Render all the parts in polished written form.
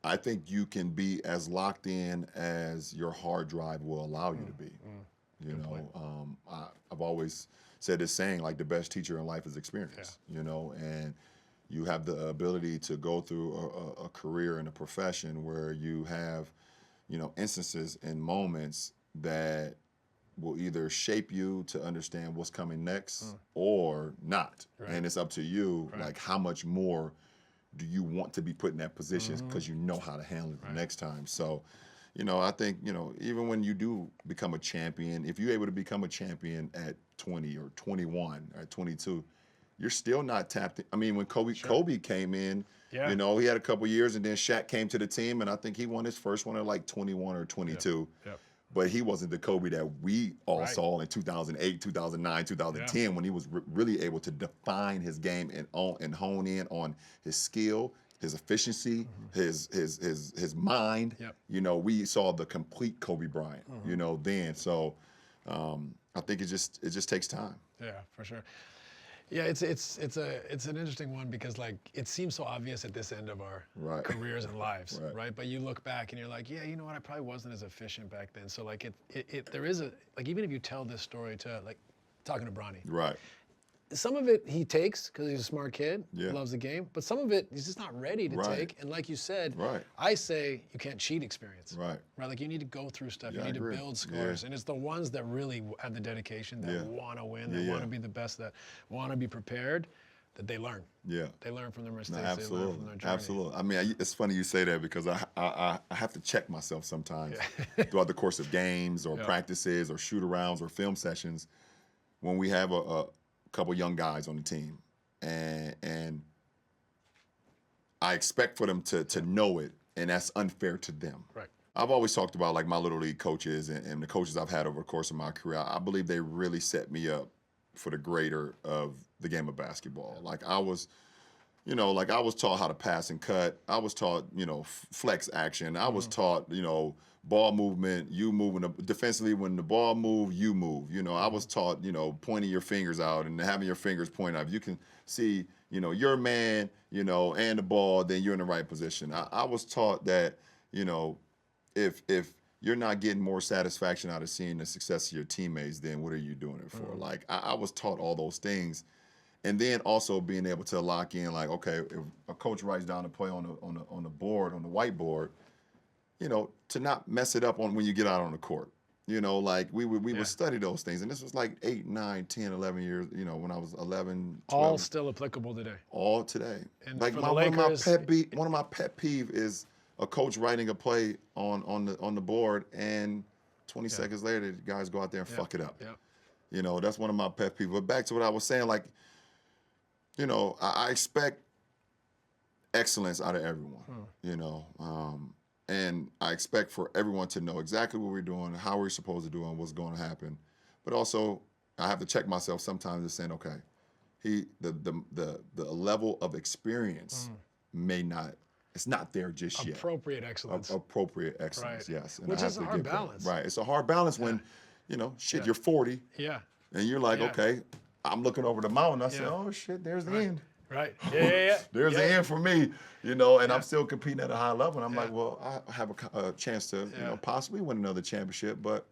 I think you can be as locked in as your hard drive will allow you to be. You know, I've always said this saying, like, the best teacher in life is experience. You know, and you have the ability to go through a career and a profession where you have, you know, instances and moments that will either shape you to understand what's coming next or not. And it's up to you, like, how much more do you want to be put in that position because you know how to handle it the next time. So, you know, I think, you know, even when you do become a champion, if you're able to become a champion at 20 or 21 or 22, you're still not tapped in. I mean, when Kobe came in, you know, he had a couple years, and then Shaq came to the team, and I think he won his first one at like 21 or 22. But he wasn't the Kobe that we all saw in 2008, 2009, 2010, when he was really able to define his game and hone in on his skill, his efficiency, his mind. You know, we saw the complete Kobe Bryant. You know, then. So I think it just takes time. Yeah, for sure. Yeah, it's an interesting one because, like, it seems so obvious at this end of our careers and lives, right? But you look back and you're like, yeah, you know what? I probably wasn't as efficient back then. So, like, there is like, even if you tell this story to, like, talking to Bronny, some of it he takes because he's a smart kid, loves the game, but some of it he's just not ready to take. And like you said, I say you can't cheat experience. Right? Like, you need to go through stuff. You need to build scores. And it's the ones that really have the dedication, that want to win, that want to be the best, that want to be prepared, that they learn. They learn from their mistakes. No, absolutely. They learn from their journey. Absolutely. I mean, it's funny you say that because I have to check myself sometimes throughout the course of games or practices or shoot-arounds or film sessions when we have a couple young guys on the team, and I expect for them to know it, and that's unfair to them. I've always talked about, like, my Little League coaches and the coaches I've had over the course of my career. I believe they really set me up for the greater of the game of basketball. Like, I was taught how to pass and cut. I was taught, you know, flex action. I was taught, you know, ball movement, you moving defensively. When the ball move, you move. You know, I was taught, you know, pointing your fingers out and having your fingers point out. You can see, you know, your man, you know, and the ball, then you're in the right position. I was taught that, you know, if you're not getting more satisfaction out of seeing the success of your teammates, then what are you doing it for? Like, I was taught all those things. And then also being able to lock in, like, okay, if a coach writes down a play on the board, on the whiteboard, you know, to not mess it up on when you get out on the court. You know, like, we would study those things. And this was like 8, 9, 10, 11 years, you know, when I was 11, 12. All still applicable today. All today. And like, for one of my pet peeve is a coach writing a play on the board, and 20 seconds later, the guys go out there and fuck it up. You know, that's one of my pet peeves. But back to what I was saying, like, you know, I expect excellence out of everyone, you know, and I expect for everyone to know exactly what we're doing, how we're supposed to do, and what's going to happen. But also, I have to check myself sometimes and saying, okay, the level of experience may not, it's not there just yet. Appropriate excellence. Appropriate excellence, yes. And which is a hard balance. Right, it's a hard balance when, you know, you're 40, and you're like, okay, I'm looking over the mountain. I say, oh, shit, there's the end. There's the end for me, you know, and I'm still competing at a high level. And I'm like, well, I have a chance to, you know, possibly win another championship, but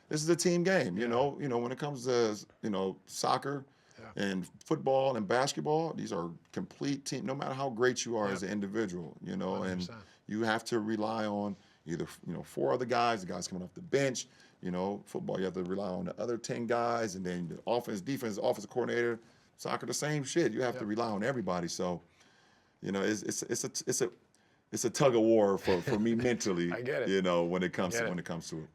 this is a team game, you know. You know, when it comes to, you know, soccer and football and basketball, these are complete team, no matter how great you are as an individual, you know, 100%. And you have to rely on either, you know, 4 other guys, the guys coming off the bench. You know, football, you have to rely on the other 10 guys, and then the offense, defense, offensive coordinator. Soccer, the same shit. You have to rely on everybody. So, you know, it's a tug of war for me mentally. I get it. You know, when it comes to it.